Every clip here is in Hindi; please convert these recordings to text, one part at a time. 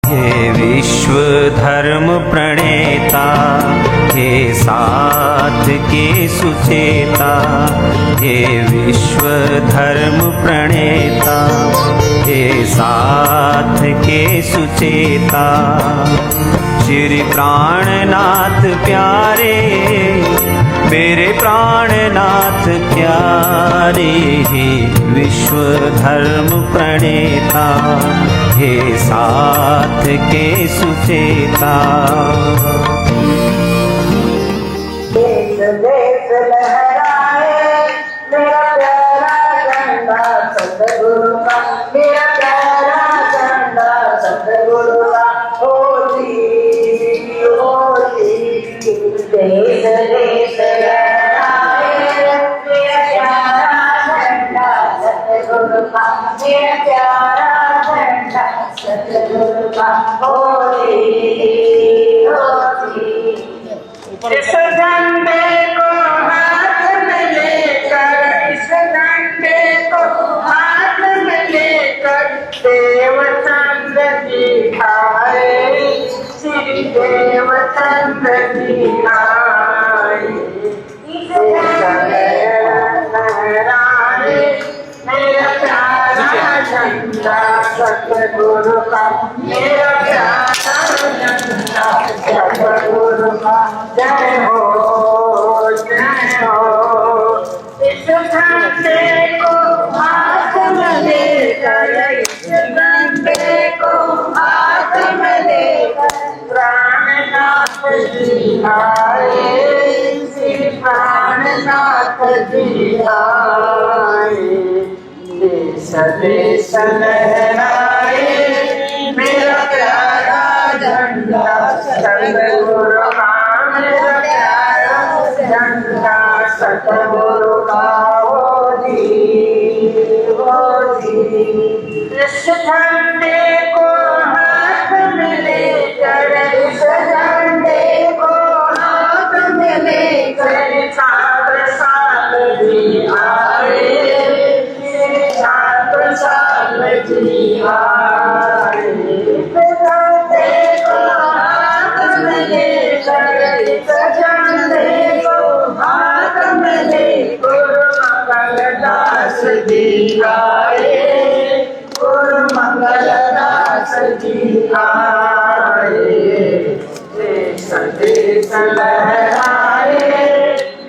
हे विश्व धर्म प्रणेता, हे साथ के सुचेता, हे विश्व धर्म प्रणेता, हे साथ के सुचेता। श्री प्राणनाथ प्यारे, मेरे प्राणनाथ प्यारे, हे विश्व धर्म प्रणेता, हे साथ के सुचेता। देश देश लहराए मेरा प्यारा झंडा सतगुरु का, मेरा प्यारा झंडा सतगुरु का। होली होली देश देश लहराए मेरा प्यारा झंडा सतगुरु का, मेरा प्यारा झंडा सतगुरु का। होली होली इस झंडे को हाथ में लेकर, इस झंडे को हाथ में लेकर देवचंद जी आए, श्री देवचंद जी आए। लहराए मेरा प्यारा झंडा सतगुरु का, मेरा प्यारा झंडा सतगुरु का। जय हो जय हो। इस झंडे को हाथ में लेकर, इस झंडे को हाथ में लेकर प्राणनाथ जी आए, श्री प्राणनाथ जी आए। देश देश लहराए मेरा प्यारा झंडा सतगुरु का, मेरा प्यारा झंडा सतगुरु का। होली होली इस झंडे को हाथ में लेकर, इस झंडे को हाथ में लेकर छात्र साल जी आए, छात्र साल जी आए। इस झंडे को हाथ में लेकर, इस झंडे को हाथ में ले गुरु मंगलदास जी आए, गुरु मंगलदास जी आए। देश देश लहराए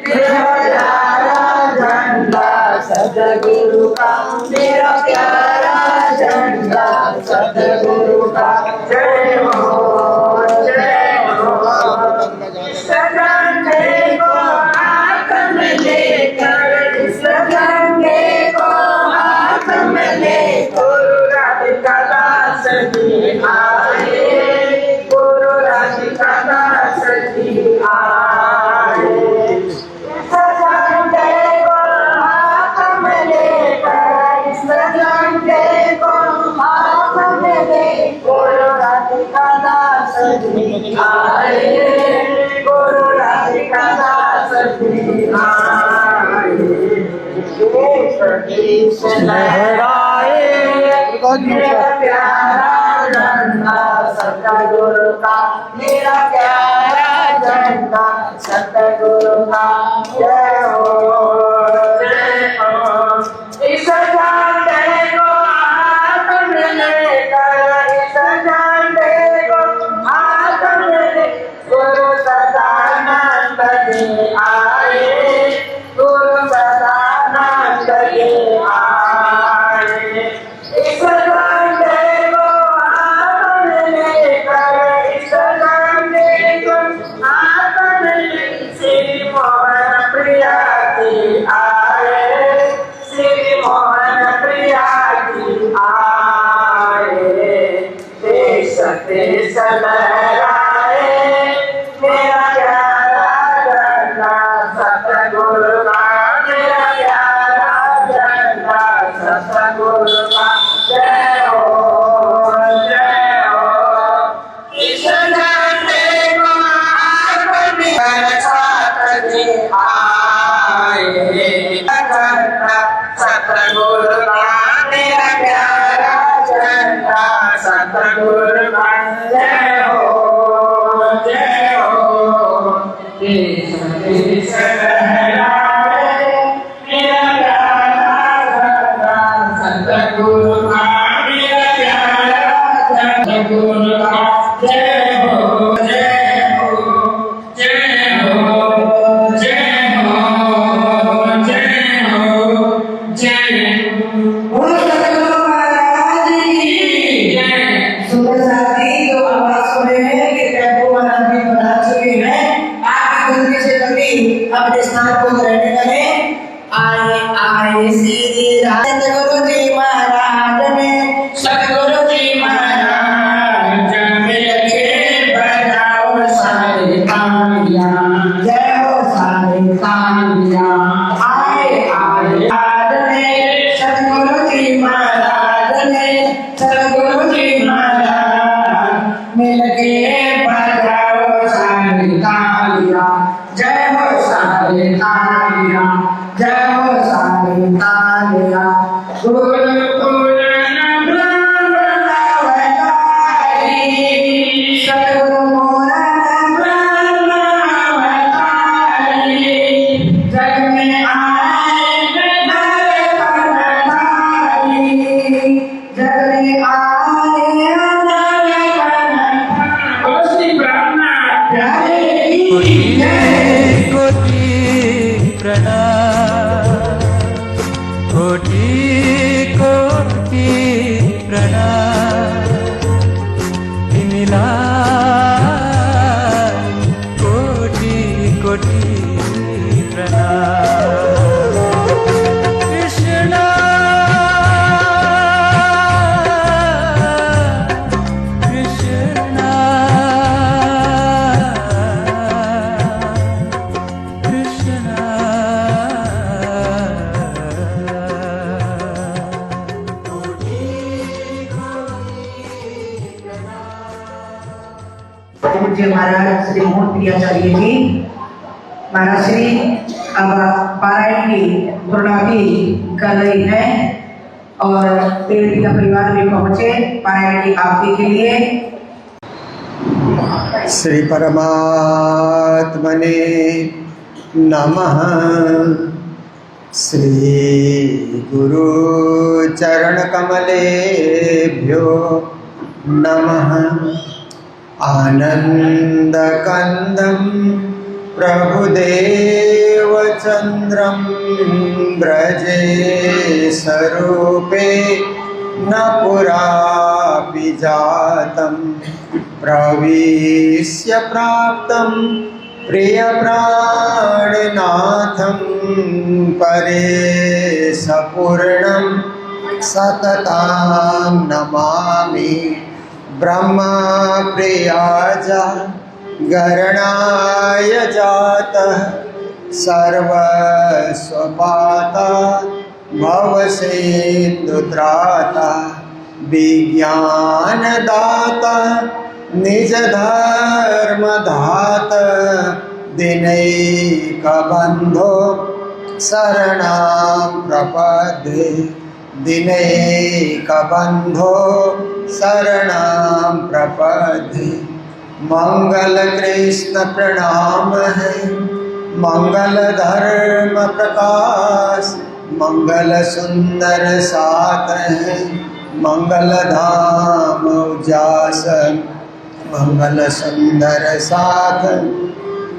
मेरा प्यारा झंडा सतगुरु का, मेरा प्यारा झंडा सतगुरु का। जय हो जय हो। इस झंडे को हाथ में लेकर, इस झंडे को हाथ में ले गुरु राधिका दास जी आए, गुरु राधिका दास जी आए। इस झंडे को हाथ में लेकर, इस झंडे को हाथ में ले गुरु राधिका दास जी आए, गुरु राधिका दास जी आए। देश देश लहराए मेरा प्यारा झंडा सतगुरु का, मेरा प्यारा झंडा सतगुरु का। जय हो जय हो। इस झंडे को हाथ में लेकर, इस झंडे को हाथ में ले गुरु सदानंद जी आए, गुरु सदानंद जी आए। इस झंडे को हाथ में लेकर, इस झंडे को हाथ में ले श्री मोहन प्रिया जी आए, श्री मोहन प्रिया जी आए। देश देश लहराए मेरा प्यारा झंडा सतगुरु का, मेरा प्यारा झंडा सतगुरु का। जय हो जय हो। इस झंडे को हाथ में छात्र जी आए, झंडा सतगुरु का, मेरा प्यारा झंडा सतगुरु का। सद्गुरु का जय हो जय हो जय हो जय हो जय हो जय हो। सद्गुरु महाराज की जय। सुबह साथी जो आवाज सुन रहे हैं कि टेम्पो महाराज भी बना चुके हैं, आप जल्दी से जल्दी अपने स्थान को ग्रहण करें। आए आए श्री सद्गुरु जी महाराज ने सद्गुरु जी महाराज मिलके बजाओ सारे तालियां, जय हो सारे तालियां। आए आए आज ने सद्गुरु जी महाराज ने सद्गुरु जी महाराज मिलके बजाओ सारे तालियां, जय हो सारे तालियां, जय हो सारे तालियां। गुरु पूरन ब्रह्मवतारी सद्गुरु पूरन ब्रह्मवतारी जग में आए नरकनधारी, जग में आए नरकनधारी ब्रह्मा प्यारे की जय। कोटि प्रणाम, कोटि कोटि प्रणाम, मिला कोटि कोटि प्रणाम। कृष्णा कृष्णा कृष्णा। पूज्य महाराज श्री मोहन प्रियाचार्य जी महाराज श्री अब पारायण की पूर्णावधि कर रही है और देवी का परिवार भी पहुंचे पारायण की आरती के लिए। श्री परमात्मने नमः। श्री गुरु चरण कमलेभ्यो नमः। आनन्दकन्दं प्रभुदेवचन्द्रं व्रजे स्वरूपे न पुरापि जातं प्रविश्य प्राप्तं प्रियप्राणनाथं परेशपूर्णं सततां नमामि। ब्रह्मा प्रियाजा गरणाय जातः सर्वस्वपाता भवसिन्धुत्राता विज्ञानदाता निजधर्मधाता दिनैकबन्धो शरणं प्रपद्ये। दिनैकबन्धो शरणं प्रपद्ये। मंगल कृष्ण प्रणाम है, मंगल धर्म प्रकाश, मंगल सुंदर साथ है, मंगल धाम उजास, मंगल सुंदर साथ,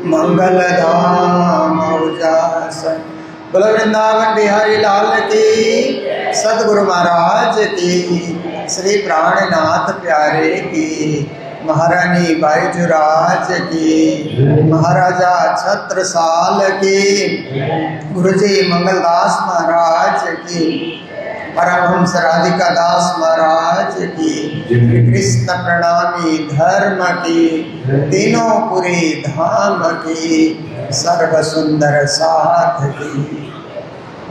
मंगल धाम उजास। बोलो वृंदावन बिहारी लाल की, सद्गुरु महाराज की, श्री प्राणनाथ प्यारे की, महारानी बाईजुराज की, महाराजा छत्रसाल की, गुरुजी मंगलदास महाराज की, परमहंस राधिका दास महाराज की, कृष्ण प्रणामी धर्म की, तीनों पुरी धाम की, सर्व सुंदर साथ की।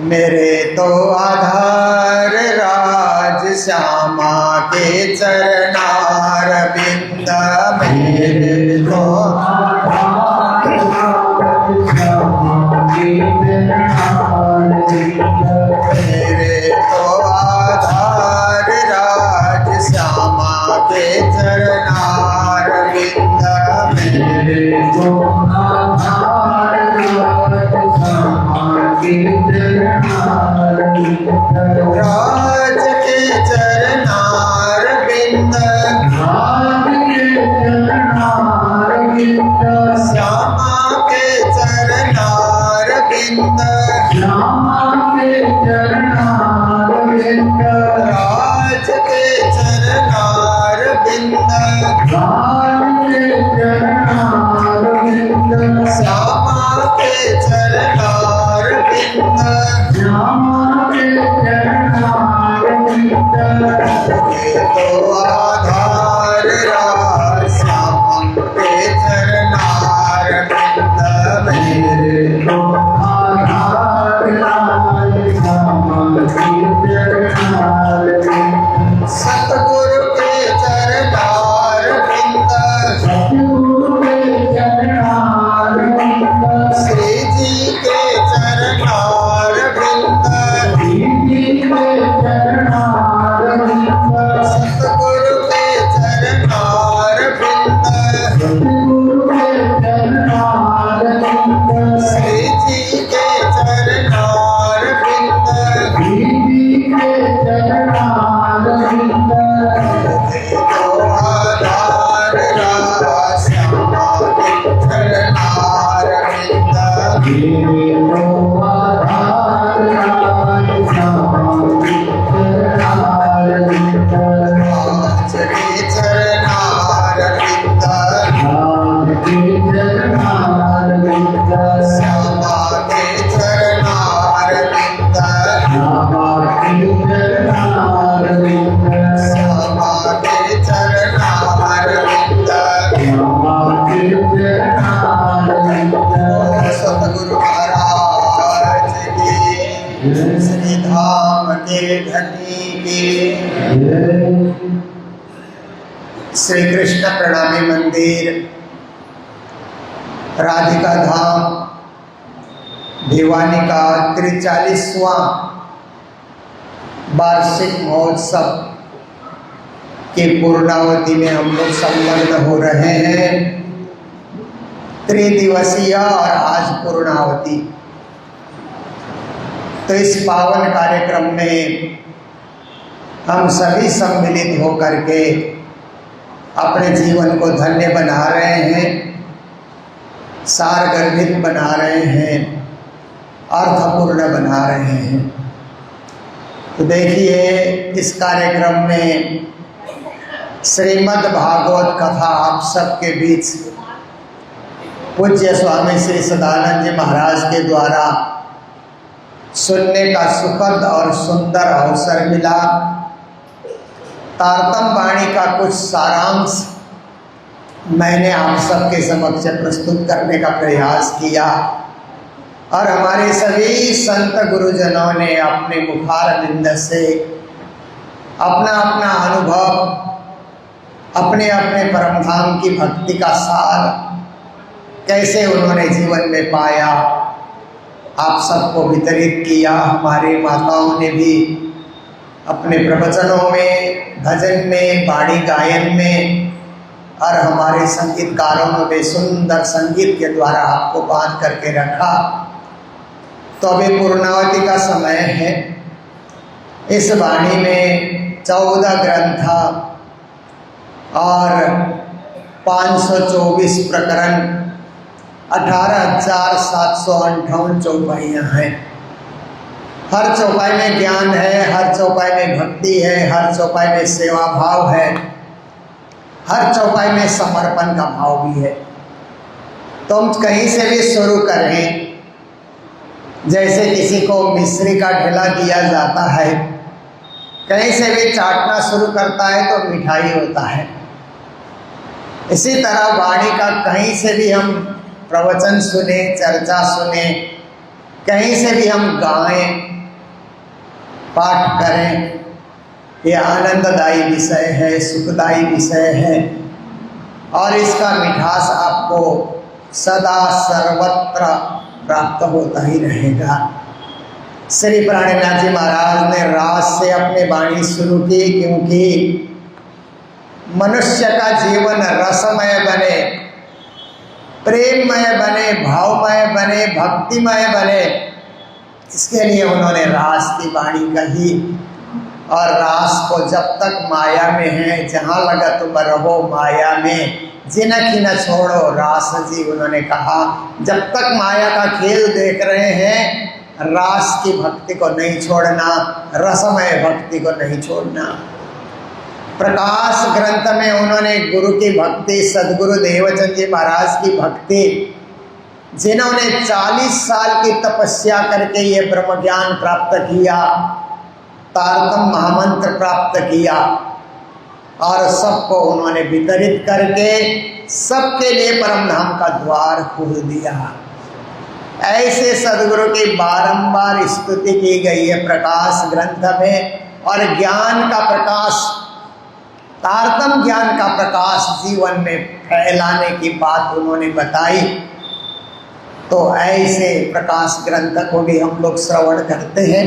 मेरे तो आधार राज श्यामा के चरणार बिंद, मेरे तो मेरे तो आधार राज श्यामा के चरणार बिंद, मेरे तो राज के चरणार बिंद, श्यामा के चरणारविंद ये तो आधार राज श्यामा के चरणारविंद मेरे तो सतगुरु के चरणारविंद श्री जी के चरणारविंद सतगुरु के चरणारविंद श्री जी के चरणारविंद तो आधार राज श्यामा के चरणारविंद श्री चरणारविंद श्यामा के चरणारविंद श्यामा के चरणारविंद सतगुरु महाराज की श्री धाम के घटी की श्री कृष्ण प्रणामी मंदिर राधिका धाम भिवानी का 43वां वार्षिक महोत्सव की पूर्णावती में हम लोग संलग्न हो रहे हैं। त्रिदिवसीय और आज पूर्णावती। तो इस पावन कार्यक्रम में हम सभी सम्मिलित होकर के अपने जीवन को धन्य बना रहे हैं, सारगर्भित बना रहे हैं, अर्थपूर्ण बना रहे हैं। तो देखिए इस कार्यक्रम में श्रीमद् भागवत कथा आप सबके बीच पूज्य स्वामी श्री सदानंद जी महाराज के द्वारा सुनने का सुखद और सुंदर अवसर मिला। तारतम वाणी का कुछ सारांश मैंने आप सबके समक्ष प्रस्तुत करने का प्रयास किया और हमारे सभी संत गुरुजनों ने अपने मुखारविंद से अपना अपना अनुभव, अपने अपने परमधाम की भक्ति का सार कैसे उन्होंने जीवन में पाया, आप सबको वितरित किया। हमारी माताओं ने भी अपने प्रवचनों में, भजन में, वाणी गायन में और हमारे संगीतकारों ने भी सुंदर संगीत के द्वारा आपको बांध करके रखा। तो अभी पूर्णावती का समय है। इस वाणी में 14 ग्रंथ और 524 प्रकरण, 18,758 चौपाइयाँ हैं। हर चौपाई में ज्ञान है, हर चौपाई में भक्ति है, हर चौपाई में सेवा भाव है, हर चौपाई में समर्पण का भाव भी है। तो हम कहीं से भी शुरू करें, जैसे किसी को मिश्री का ढेला दिया जाता है, कहीं से भी चाटना शुरू करता है तो मिठाई होता है। इसी तरह वाणी का कहीं से भी हम प्रवचन सुने, चर्चा सुने, कहीं से भी हम गाएं, पाठ करें, ये आनंददायी विषय है, सुखदायी विषय है और इसका मिठास आपको सदा सर्वत्र प्राप्त होता ही रहेगा। श्री प्राणनाथ जी महाराज ने रास से अपनी वाणी शुरू की, क्योंकि मनुष्य का जीवन रसमय बने, प्रेममय बने, भावमय बने, भक्तिमय बने, इसके लिए उन्होंने रास की वाणी कही। और रास को जब तक माया में है, जहाँ लगा तुम रहो माया में, जिनकी न छोड़ो रास जी उन्होंने कहा। जब तक माया का खेल देख रहे हैं, रास की भक्ति को नहीं छोड़ना, रसमय भक्ति को नहीं छोड़ना। प्रकाश ग्रंथ में उन्होंने गुरु की भक्ति, सदगुरु देवचंद जी महाराज की भक्ति, जिन्होंने 40 साल की तपस्या करके ये ब्रह्म ज्ञान प्राप्त किया, तारतम महामंत्र प्राप्त किया और सबको उन्होंने वितरित करके सबके लिए परम धाम का द्वार खोल दिया। ऐसे सदगुरु की बारंबार स्तुति की गई है प्रकाश ग्रंथ में। और ज्ञान का प्रकाश, तारतम ज्ञान का प्रकाश जीवन में फैलाने की बात उन्होंने बताई। तो ऐसे प्रकाश ग्रंथ को भी हम लोग श्रवण करते हैं।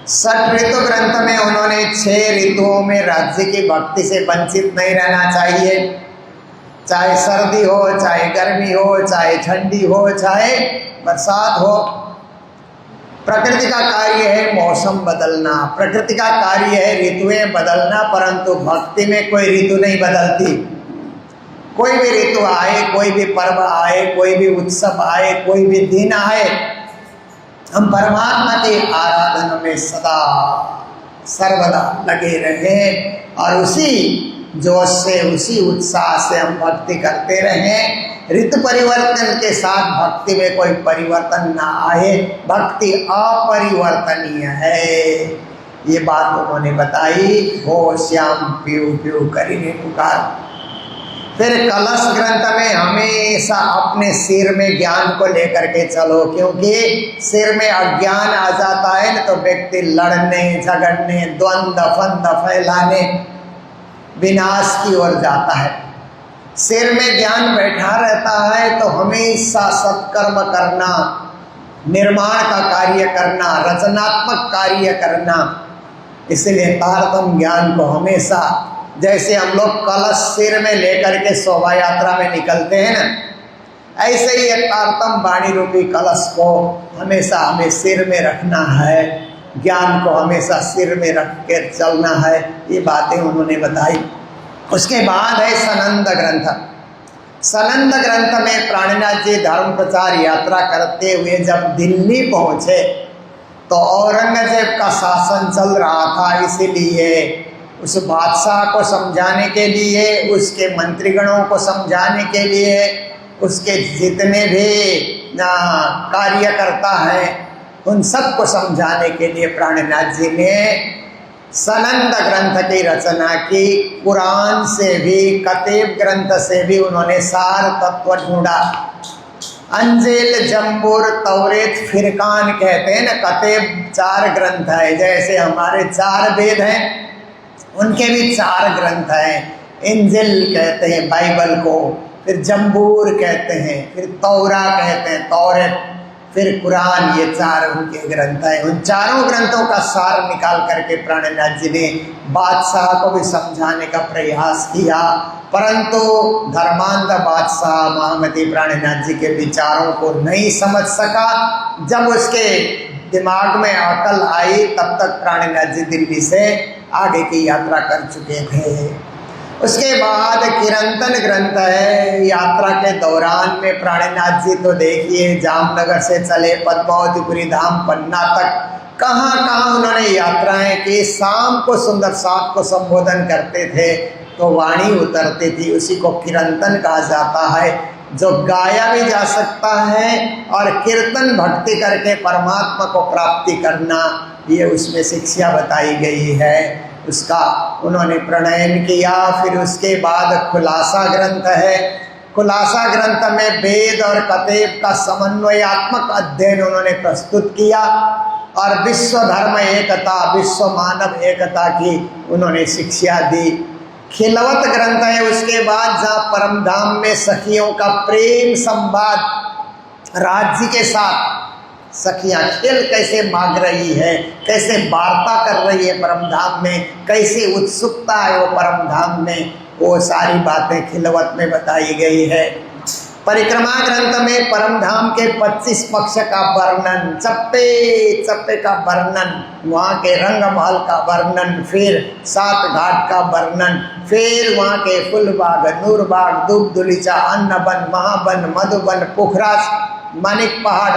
60 ऋतु ग्रंथ में उन्होंने 6 ऋतुओं में राज्य की भक्ति से वंचित नहीं रहना चाहिए, चाहे सर्दी हो, चाहे गर्मी हो, चाहे ठंडी हो, चाहे बरसात हो। प्रकृति का कार्य है मौसम बदलना, प्रकृति का कार्य है ऋतुएं बदलना, परंतु भक्ति में कोई ऋतु नहीं बदलती। कोई भी ऋतु आए, कोई भी पर्व आए, कोई भी उत्सव आए, कोई भी दिन आए, हम परमात्मा की आराधना में सदा सर्वदा लगे रहें और उसी जोश से, उसी उत्साह से हम भक्ति करते रहें। ऋतु परिवर्तन के साथ भक्ति में कोई परिवर्तन ना आए, भक्ति अपरिवर्तनीय है, ये बात उन्होंने बताई। हो श्याम पीऊ पीऊ करीने पुकार। फिर कलश ग्रंथ में हमेशा अपने सिर में ज्ञान को लेकर के चलो, क्योंकि सिर में अज्ञान आ जाता है न तो व्यक्ति लड़ने, झगड़ने, द्वंद्व फंद फैलाने, विनाश की ओर जाता है। सिर में ज्ञान बैठा रहता है तो हमेशा सत्कर्म करना, निर्माण का कार्य करना, रचनात्मक कार्य करना। इसलिए तारतम ज्ञान को हमेशा, जैसे हम लोग कलश सिर में लेकर के शोभा यात्रा में निकलते हैं ना, ऐसे ही एक तारतम वाणी रूपी कलश को हमेशा हमें सिर में रखना है, ज्ञान को हमेशा सिर में रख के चलना है। ये बातें उन्होंने बताई। उसके बाद है सनंद ग्रंथ। सनंद ग्रंथ में प्राणनाथ जी धर्म प्रचार यात्रा करते हुए जब दिल्ली पहुँचे तो औरंगजेब का शासन चल रहा था, इसीलिए उस बादशाह को समझाने के लिए, उसके मंत्रीगणों को समझाने के लिए, उसके जितने भी कार्यकर्ता हैं उन सबको समझाने के लिए प्राणनाथ जी ने सनंद ग्रंथ की रचना की। कुरान से भी, कतीब ग्रंथ से भी उन्होंने सार तत्व ढूंढा। अंजिल, जंबूर, तौरेत, फिरकान कहते हैं ना, कतीब 4 ग्रंथ है। जैसे हमारे 4 वेद हैं, उनके भी 4 ग्रंथ हैं। इंजिल कहते हैं बाइबल को, फिर जंबूर कहते हैं, फिर तौरा कहते हैं, तौरेत, फिर कुरान, ये 4 उनके ग्रंथ हैं। उन चारों ग्रंथों का सार निकाल करके प्राणनाथ जी ने बादशाह को भी समझाने का प्रयास किया, परंतु धर्मांध बादशाह महामती प्राणनाथ जी के विचारों को नहीं समझ सका। जब उसके दिमाग में अकल आई तब तक प्राणनाथ जी दिल्ली से आगे की यात्रा कर चुके थे। उसके बाद किरंतन ग्रंथ है। यात्रा के दौरान में प्राणनाथ जी तो देखिए जामनगर से चले पद्मावतीपुरी धाम पन्ना तक, कहाँ कहाँ उन्होंने यात्राएं की। शाम को सुंदर साथ को संबोधन करते थे तो वाणी उतरती थी, उसी को किरंतन कहा जाता है, जो गाया भी जा सकता है और कीर्तन भक्ति करके परमात्मा को प्राप्ति करना, ये उसमें शिक्षा बताई गई है। उसका उन्होंने प्रणयन किया। फिर उसके बाद खुलासा ग्रंथ है। खुलासा ग्रंथ में वेद और कतीब का समन्वयात्मक अध्ययन उन्होंने प्रस्तुत किया और विश्व धर्म एकता, विश्व मानव एकता की उन्होंने शिक्षा दी। खिलवत ग्रंथ है उसके बाद, जहाँ परम धाम में सखियों का प्रेम संवाद, राज्य के साथ सखियाँ खेल कैसे मांग रही है, कैसे वार्ता कर रही है परम धाम में, कैसे उत्सुकता है वो परम धाम में, वो सारी बातें खिलवत में बताई गई है। परिक्रमा ग्रंथ में परम धाम के 25 पक्ष का वर्णन, चप्पे चप्पे का वर्णन, वहाँ के रंग महल का वर्णन, फिर 7 घाट का वर्णन, फिर वहाँ के फुलबाग, नूरबाग, दुबदुलीचा, अन्नबन, महाबन, मधुबन, पुखराज, मानिक पहाड़,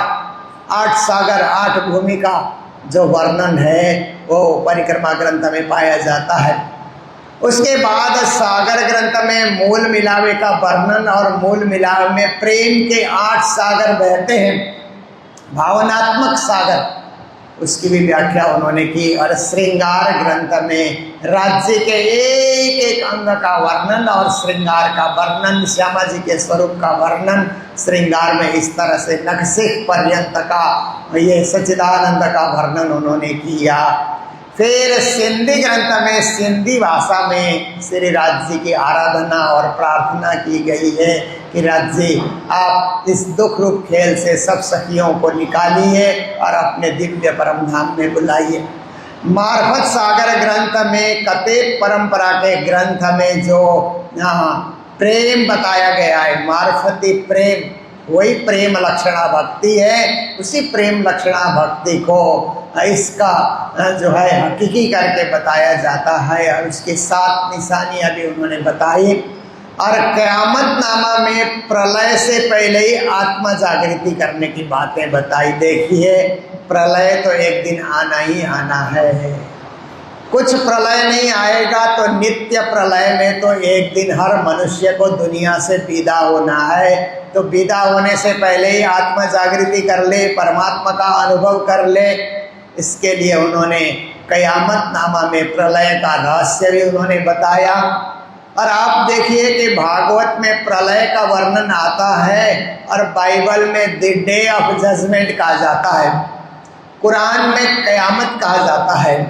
8 सागर, 8 भूमि का जो वर्णन है वो परिक्रमा ग्रंथ में पाया जाता है। उसके बाद सागर ग्रंथ में मूल मिलावे का वर्णन और मूल मिलावे में प्रेम के 8 सागर बहते हैं, भावनात्मक सागर, उसकी भी व्याख्या उन्होंने की। और श्रृंगार ग्रंथ में राज्य के एक एक अंग का वर्णन और श्रृंगार का वर्णन, श्यामा जी के स्वरूप का वर्णन श्रृंगार में इस तरह से नखशिख पर्यंत का ये सच्चिदानंद का वर्णन उन्होंने किया। फिर सिंधी ग्रंथ में सिंधी भाषा में श्री राज जी की आराधना और प्रार्थना की गई है कि राज जी आप इस दुख रूप खेल से सब सखियों को निकालिए और अपने दिव्य परम धाम में बुलाइए। मार्फत सागर ग्रंथ में कते परंपरा के ग्रंथ में जो प्रेम बताया गया है, मार्फती प्रेम, वही प्रेम लक्षणा भक्ति है। उसी प्रेम लक्षणा भक्ति को इसका जो है हकीकी करके बताया जाता है और उसकी 7 निशानियाँ भी उन्होंने बताई। और क़यामत नामा में प्रलय से पहले ही आत्मा जागृति करने की बातें बताई। देखिए प्रलय तो एक दिन आना ही आना है, कुछ प्रलय नहीं आएगा तो नित्य प्रलय में तो एक दिन हर मनुष्य को दुनिया से विदा होना है। तो विदा होने से पहले ही आत्मा जागृति कर ले, परमात्मा का अनुभव कर ले। इसके लिए उन्होंने क़यामत नामा में प्रलय का रहस्य भी उन्होंने बताया। और आप देखिए कि भागवत में प्रलय का वर्णन आता है और बाइबल में द डे ऑफ जजमेंट कहा जाता है, कुरान में क़यामत कहा जाता है।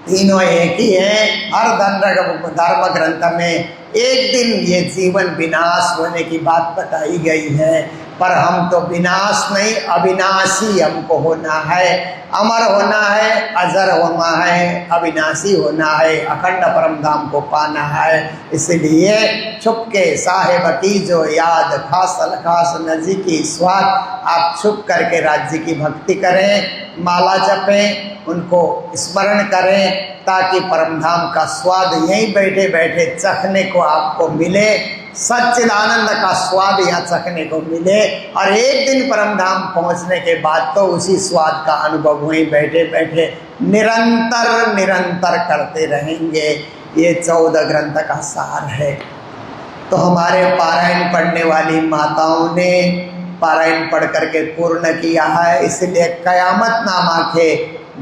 तीनों एक ही हैं। हर धर्म ग्रंथ में एक दिन ये जीवन विनाश होने की बात बताई गई है, पर हम तो विनाश नहीं, अविनाशी हमको होना है, अमर होना है, अजर होना है, अविनाशी होना है, अखंड परम धाम को पाना है। इसलिए छुपके साहेब की जो याद, खास अलखास नजी की स्वाद, आप छुप करके राज्य की भक्ति करें, माला जपें, उनको स्मरण करें ताकि परम धाम का स्वाद यहीं बैठे बैठे चखने को आपको मिले, सच्चिदानंद का स्वाद यहाँ चखने को मिले। और एक दिन परम धाम पहुँचने के बाद तो उसी स्वाद का अनुभव वहीं बैठे बैठे निरंतर निरंतर करते रहेंगे। ये 14 ग्रंथ का सार है। तो हमारे पारायण पढ़ने वाली माताओं ने पारायण पढ़ करके पूर्ण किया है। इसलिए क़यामत नामा के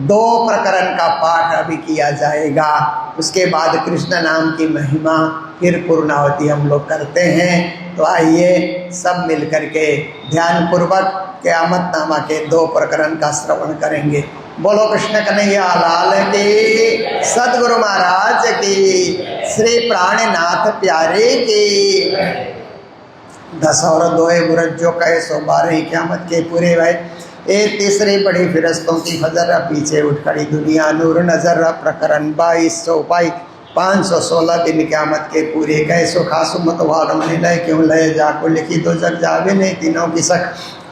2 प्रकरण का पाठ अभी किया जाएगा। उसके बाद कृष्ण नाम की महिमा, फिर पूर्णावती हम लोग करते हैं। तो आइए सब मिल करके ध्यान पूर्वक क़यामत नामा के 2 प्रकरण का श्रवण करेंगे। बोलो कृष्ण कन्हैया लाल की, सद्गुरु महाराज की, श्री प्राणनाथ प्यारे की। 10 और 2 बुरज जो कहे सो 12 क़यामत के पूरे भाई। ए तीसरी बड़ी फिरस्तों की फजर, पीछे उठ खड़ी दुनिया नूर नजर, प्रकरण 2200 पाई 516 दिन क़यामत के पूरे। कैसो खासु मत वालों ने लय क्यों लय जाको लिखी दो जग जावे नहीं तीनों की सख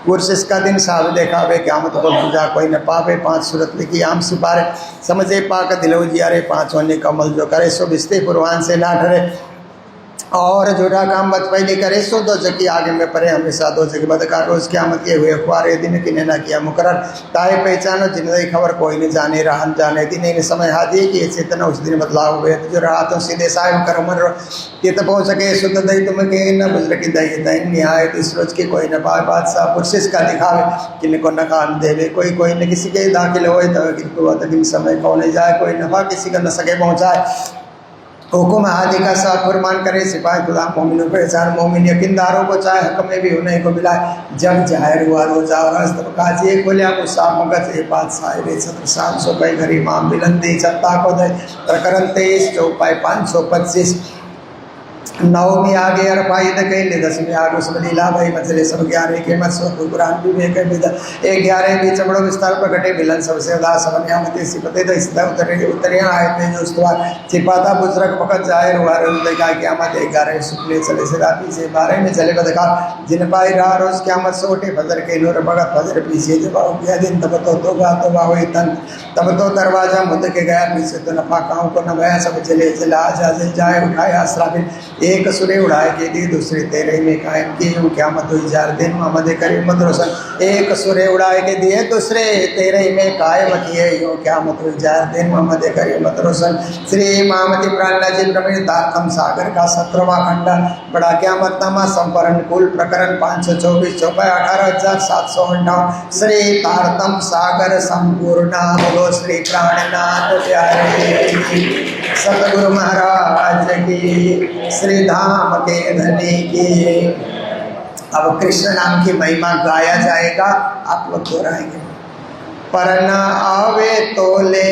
कुर्सिस का दिन साव देखावे क़यामत को पूजा कोई न पावे। 5 सूरत लिखी आम सिपारे समझे पाक दिलो जियारे 5 होने कमल जो करे सो बिस्ते पुरवान से ना ठहरे और झूठा काम बचपैली करे सो 2 जगह आगे में परे हमेशा 2 जगह बदकार रोज क़यामत के हुए अखबार दिन किने ना किया मुकर्रर ताए पहचानो जिंदगी खबर कोई नहीं जाने रहन जाने दिन इन समय हाथी कि चेतना उस दिन बदलाव हुए जो रहा तो सीधे साहिब कर उमर ये तो पहुँच सके शुद्ध दही तुम के न बुजर की दही दैन निहाय तो इस रोज की कोई न पाए बादशाह पुरसिस का दिखावे किन को न काम देवे कोई न किसी के दाखिल हो तो दिन समय कौन जाए कोई नफा किसी का न सके पहुँचाए हुकुम आदि का सब फरमान करे सिपाही खुदा मोमिनों को एहसान मोमिन यकीनदारों को चाहे हक में भी होने को मिला जब जाहिर हुआ रोजा और हस्त काजिए खोलिया को साफ मगज ए बात साहिब सत्र 700 पे गरीब माम बिलंदी सत्ता को दे प्रकरण 23 चौपाई 525 नवमी आगे अरपाई दे 10वीं आगे उसमें लीला भाई मचले सब 11 के मत सो कुरान विवेक विद 11 भी चमड़ो विस्तार पर घटे मिलन सबसे उदास समन्या मते सिपते तो इसदा उतरे आए थे जो उसके छिपाता बुजरक पकड़ जाहिर हुआ रोज का क़यामत 11 शुक्ले चले से रात से 12 में चले बदका जिन पाई रहा रोज क़यामत सोटे फजर के नूर भगत फजर पीछे जब हो गया दिन तब तो तोबा हुई तन तब तो दरवाजा मुद के गया पीछे तो नफा काऊ को न गया सब चले चला जा जाए उठाया असराफिल एक सुरे उड़ाए के दी दूसरे तेरे में कायम की यूं क्या मत हुई जार दिन मोहम्मद करीम मत रोशन। एक सुरे उड़ाए के दिए दूसरे तेरे में कायम किए यूं क्या मत हुई जार दिन मोहम्मद करीम मत रोशन। श्री मामती प्राणा जी प्रवीण दातम सागर का 17वां खंड बड़ा क्यामतनामा संपरण कुल प्रकरण 524 चौपाई 18,758। श्री तारतम सागर संपूर्ण बोलो श्री प्राणनाथ प्यारे सतगुरु महाराज की श्री धाम के धनी की। अब कृष्ण नाम की महिमा गाया जाएगा, आप लोग दोहराएंगे। पर न आवे तो ले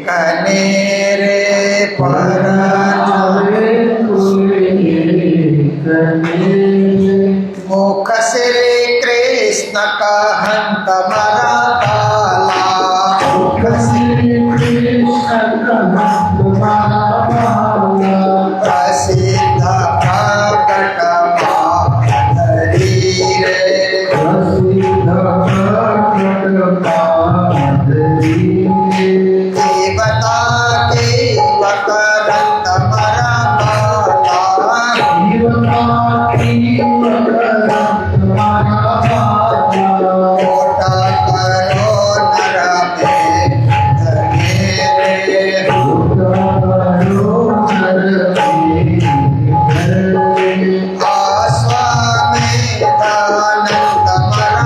कने रे पर मुख श्री कृष्ण का हंत मरा काला प्रसिद्ध प्रकट माधरी रे देवता देवक रंत मरा कोटा करो नर में आस्वामेधानंद मरा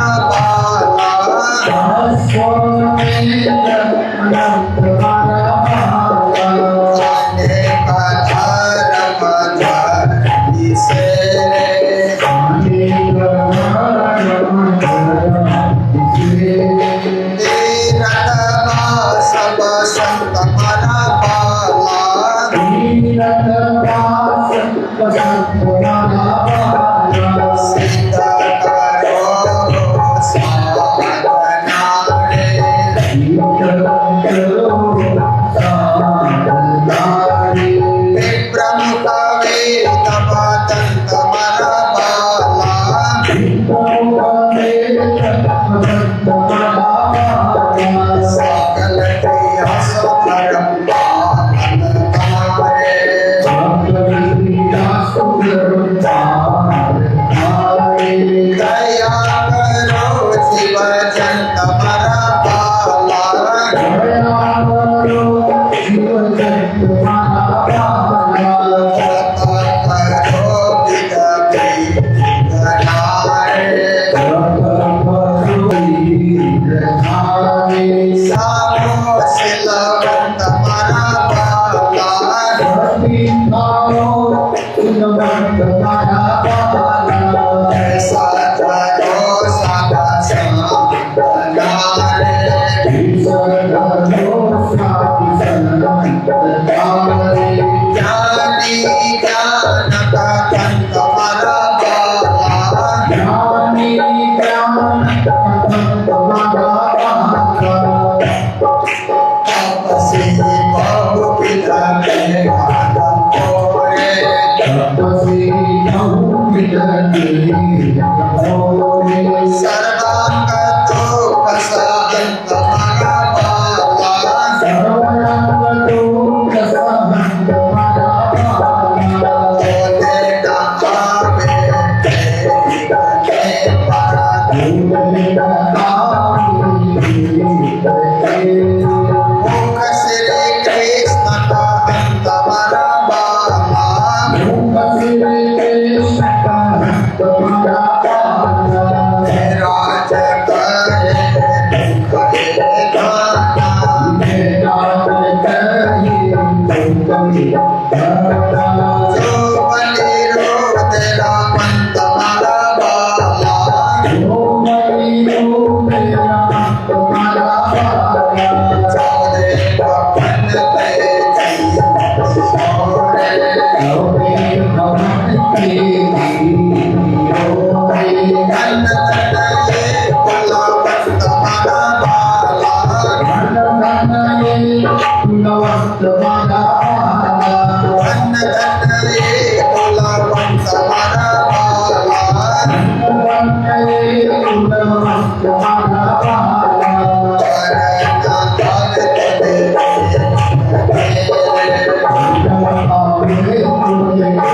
Thank you.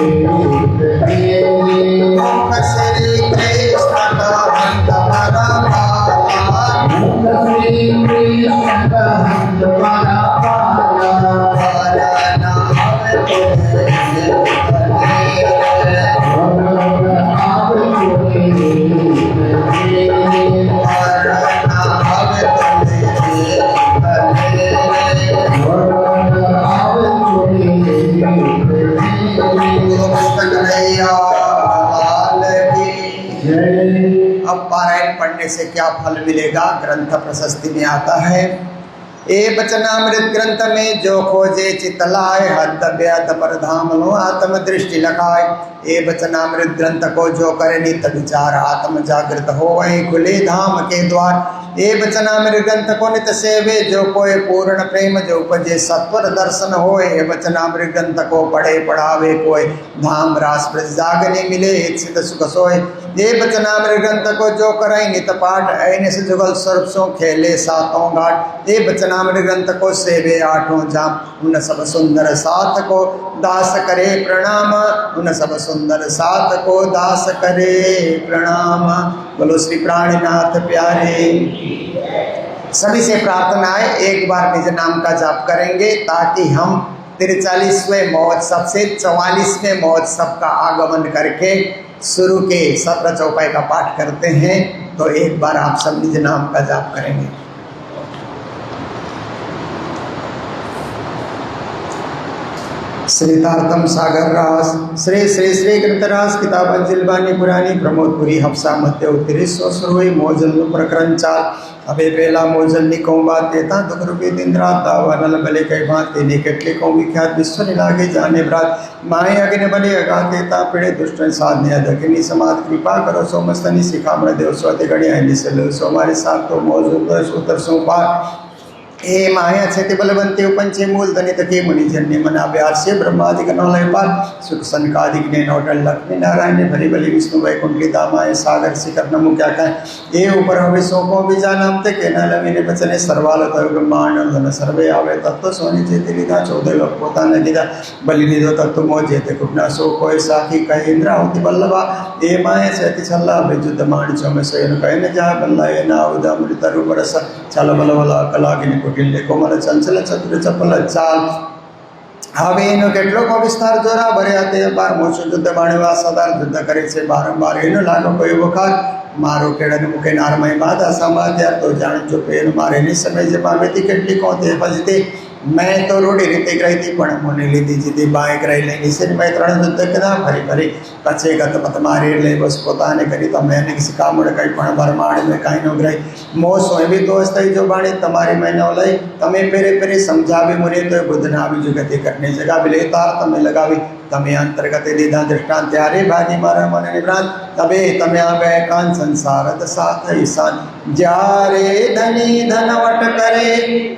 करने से क्या फल मिलेगा, ग्रंथ प्रशस्ति में आता है। ए बचनामृत ग्रंथ में जो खोजे चित लाए, हद पर धाम लो आत्म दृष्टि लगाए। ए बचनामृत ग्रंथ को जो करे नित विचार, आत्म जागृत हो वही खुले धाम के द्वार। ए बचनामृत ग्रंथ को नित सेवे, जो कोई पूर्ण प्रेम जो उपजे सत्वर दर्शन होए। ए बचनामृत ग्रंथ को पढ़े पढ़ावे कोई, धाम रास ब्रज जागने मिले इच्छित सुख सोए। ये बचनामृत ग्रंथ को जो करे नित पाठ, ऐने से जुगल सर्प सो खेले सातों घाट। ये बचनामृत ग्रंथ को सेवे आठों जाम, उन सब सुंदर साथ को दास करे प्रणाम। उन सब सुंदर साथ को दास करे प्रणाम। बोलो श्री प्राणनाथ प्यारे। सभी से प्रार्थना है एक बार निज नाम का जाप करेंगे, ताकि हम 43वें महोत्सव से 44वें महोत्सव का आगमन करके शुरू के 17 चौपाई का पाठ करते हैं। तो एक बार आप सब निज नाम का जाप करेंगे। श्रीतार्थम सागर रास, श्री श्री श्री कृतरास किताबन जिलबानी पुरानी प्रमोदपुरी हफ्सा मध्य उत्तरी सोसरोई मोजल प्रकरण 4। अबे पहला मोजल निकों बात देता दुख रूपी दिन रात दावा नल बले कई बात तेने केटले को विख्यात विश्व निलागे जाने ब्रात। माए अग्नि बले अगा देता पीड़े दुष्ट साधने अदकिनी समाध कृपा करो सोमस्तनी सिखामण देव स्वते गणिया निसल सोमारे साथ तो मोज सूत्र सो पार। ए माया छेति बलवंते उपंचे मूल धनित के मुनि जन्य मना व्यार से ब्रह्मादिक नौलय पार। सुख सनकादिक ने नोटल लक्ष्मी नारायण भरी बलि विष्णु वैकुंठली दामाय सागर शिखर नमु क्या कहें। ए ऊपर हवे सोको बीजा नामते के न लविने बचने सर्वाल तव ब्रह्मांड धन सर्वे आवे तत्व सोनी चेति लिदा 14 लोक पोता न गिदा बलि निदो तत्व मोजेते कुपना सो कोई साखी कहे इंद्रावती बल्लभा। ए माया छेति छल्ला विजुद्ध मान चोमे सोयन कहे न जा बल्ला ए ना उदा मृत रूप रस चल बल बला कलागिनी कुटिल्य कोमल चंचल चतुर चपल चाल। હવે એનો કેટલો વિસ્તાર જોરા ભર્યા તે 12 યુદ્ધ માણવા સદાર યુદ્ધ કરે છે બારંબાર એનો લાગો કોઈ વખત મારો કેળન મુકે નારમય બાધા સમાધ્યા તો જાણ જો પેર મારે ની સમય જે પામેતી કેટલી કોતે ભજતે। मैं तो रोडी रीते गई थी पण मोने लीधी जीती बाइक रही लेनी से मैं 3 युद्ध कदा फरी फरी पछे गत मत मारी ले बस पोताने करी तो मैंने किसी कामड़ कई पण बरमाण में काई नो ग्रही मो सोय भी दोस्त जो बाणी तुम्हारी मैंने लई तमे पेरे पेरे समझावी मुने तो बुद्ध ना भी जुगति करने जगह बिले तार तमे लगावी तमे अंतर्गत लीधा दृष्टांत त्यारे भागी मारा मन निभ्रांत तबे तमे आवे कान संसार साथ ईशान। जारे धनी धनवट करे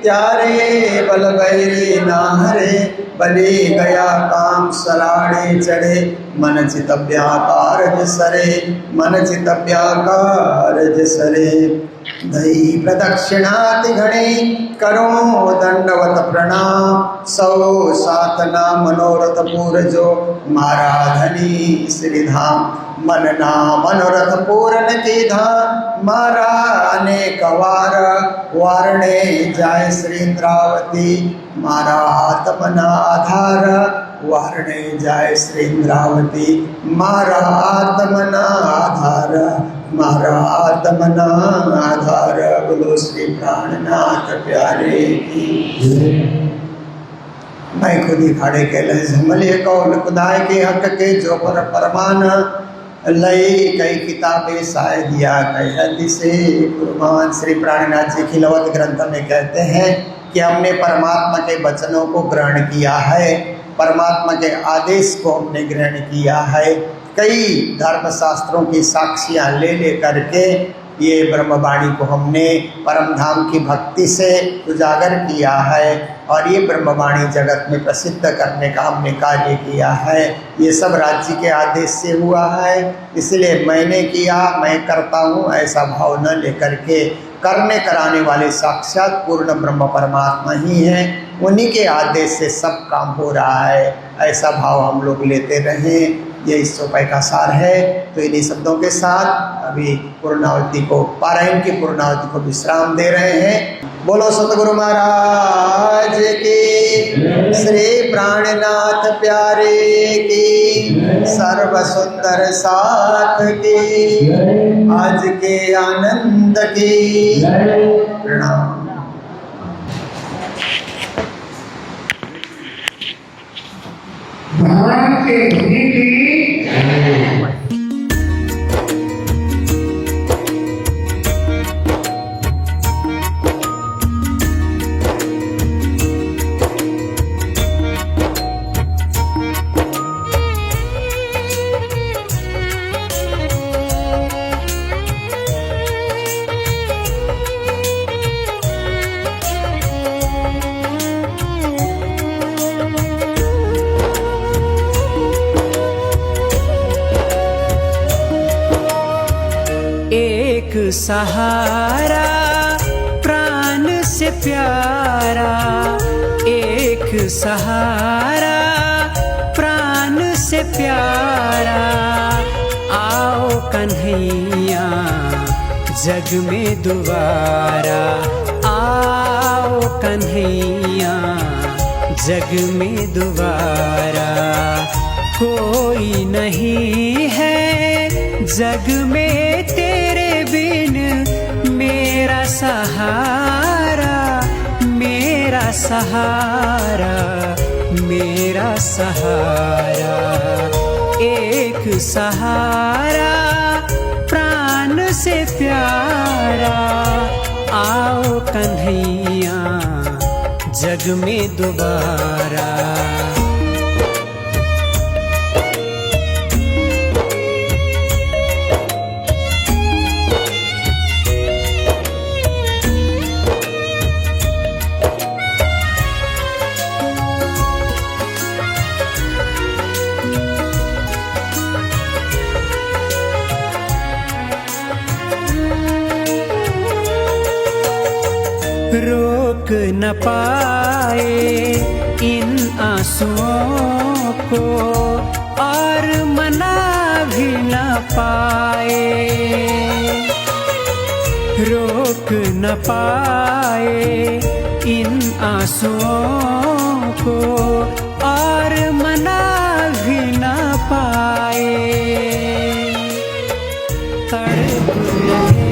त्यारे बल बैरी ना हरे बलि गया काम सराड़े चढ़े मन चित व्याकार सरे मन चित व्याकार सरे। दही प्रदक्षिणाति घणे करो दंडवत प्रणाम सौ सातना मनोरथ पूरजो मारा धनी श्रीधाम। मन ना मनोरथ पूरन की धाम मारा अनेक वार वारणे जाय श्री इंद्रावती मारा आत्मना आधार वारणे जाय श्री इंद्रावती मारा आत्मना आधार मारा आत्मना आधार। बोलो श्री प्राणनाथ प्यारे की। मैं खुद ही खाड़े के लय झमले कौन खुदाए के हक के जो पर परमान लई कई किताबें शायद या कई हदीसे कुर्बान। श्री प्राणनाथ जी खिलवत ग्रंथ में कहते हैं कि हमने परमात्मा के वचनों को ग्रहण किया है, परमात्मा के आदेश को हमने ग्रहण किया है। कई धर्मशास्त्रों की साक्षियाँ ले ले करके ये ब्रह्मवाणी को हमने परम धाम की भक्ति से उजागर किया है और ये ब्रह्मवाणी जगत में प्रसिद्ध करने का हमने कार्य किया है। ये सब राज्य के आदेश से हुआ है, इसलिए मैंने किया मैं करता हूँ ऐसा भाव न लेकर के करने कराने वाले साक्षात पूर्ण ब्रह्म परमात्मा ही हैं, उन्हीं के आदेश से सब काम हो रहा है ऐसा भाव हम लोग लेते रहें। ये इस चौपाई का सार है। तो इन्हीं शब्दों के साथ अभी पूर्णावती को पारायण की पूर्णावती को विश्राम दे रहे हैं। बोलो सतगुरु महाराज की, श्री प्राणनाथ प्यारे की, सर्व सुंदर साथ की, आज के आनंद की। प्रणाम। भगवान के धनी की एक सहारा प्राण से प्यारा, एक सहारा प्राण से प्यारा। आओ कन्हैया जग में दोबारा, आओ कन्हैया जग में दोबारा। कोई नहीं है जग में तेरे बिन मेरा सहारा, मेरा सहारा, मेरा सहारा। एक सहारा प्राण से प्यारा, आओ कन्हैया जग में दोबारा। रोक न पाए इन आंसुओं को और मना भी न पाए, रोक न पाए इन आंसुओं को और मना भी न पाए। तड़प रहे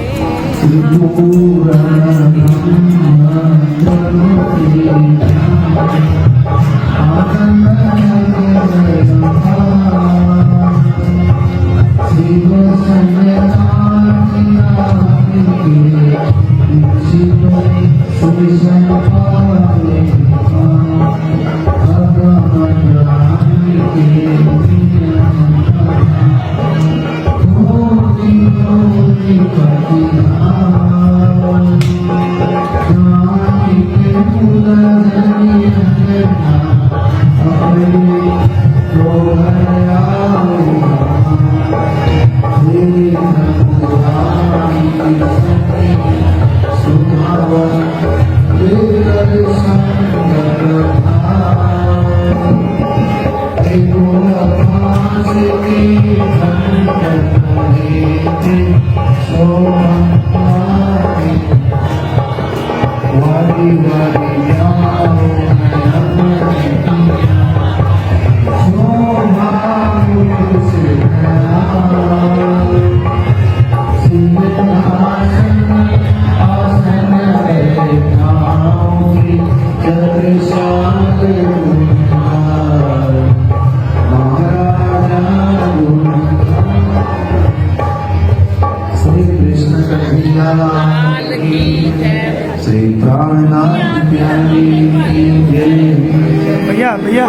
भैया भैया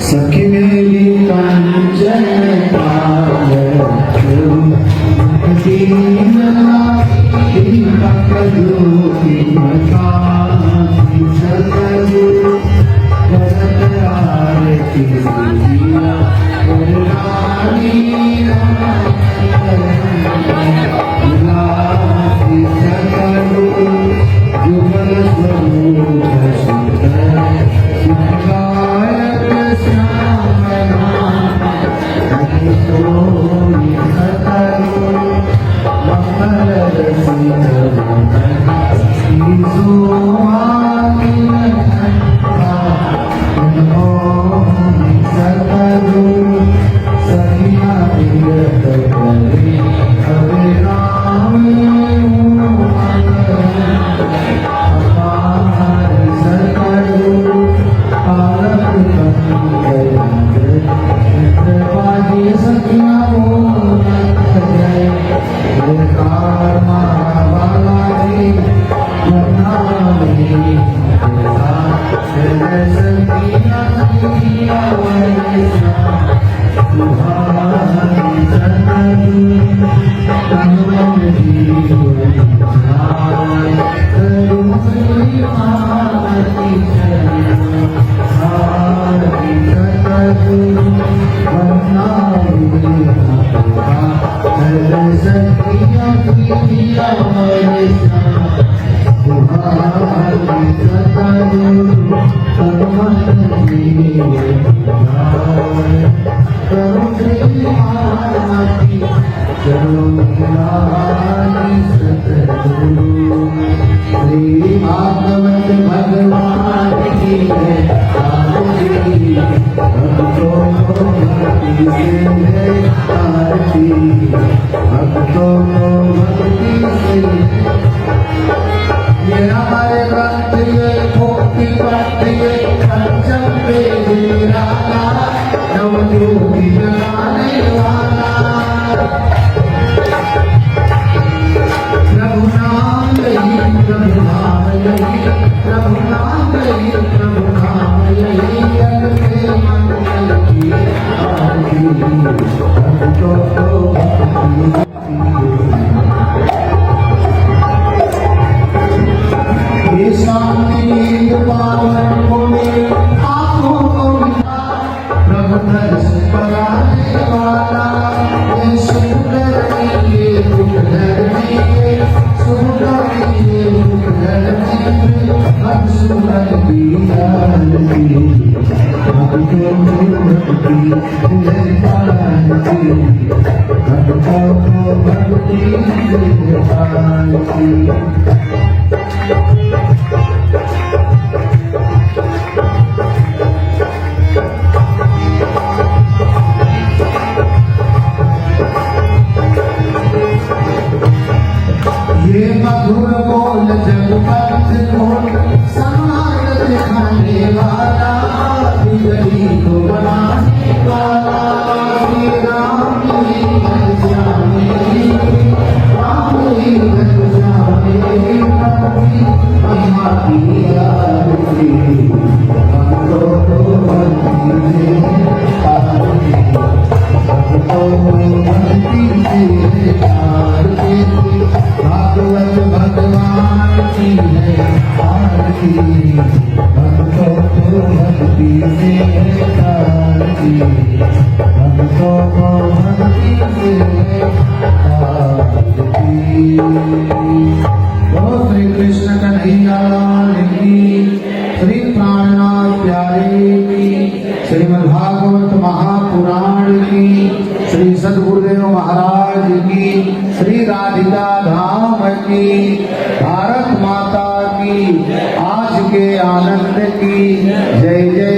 सखी मेरी कंचन तुम्हारी श्री भागवत भगवान की है आरती, भक्तों को भक्ति से है आरती, भक्तों को भक्ति से। ये हमारे भक्त ये भक्ति भक्त ये पंचम पे निराला, नवयोगी जगाने वाला। प्रभु नाम लई प्रभु नाम लई प्रभु नाम लई प्रभु नाम लई, अगले मंगल की आरती, भक्तों को भक्ति। ये शांति पावन होने आँखों को मिला, प्रभु दर्श कराने वाला। ये सुंदर ये दुख धरने, सुंदर ये दुख धरने, अब सुंदर की आरती, भक्तों को भक्ति से आरती, भक्तों को भक्ति से आरती। ये मधुर बोल जगपथ बोल, समाज दिखाने वाला, बिगड़ी को बनाने वाला। श्री राम की श्यामे, राम की श्यामे, महिमा की आरती, भक्तों को भक्ति से आरती, भक्तों को भक्ति से आरती। भागवत भगवान की है आरती, भक्तों को भक्ति से आरती, भक्तों को भक्ति से आरती। बोलो श्री कृष्ण कन्हैया लाल की, श्री प्राणनाथ प्यारे की, श्रीमद् भागवत महापुराण की, श्री सद्गुरुदेव महाराज की, श्री राधिका धाम की, भारत माता की, आज के आनंद की जय जय।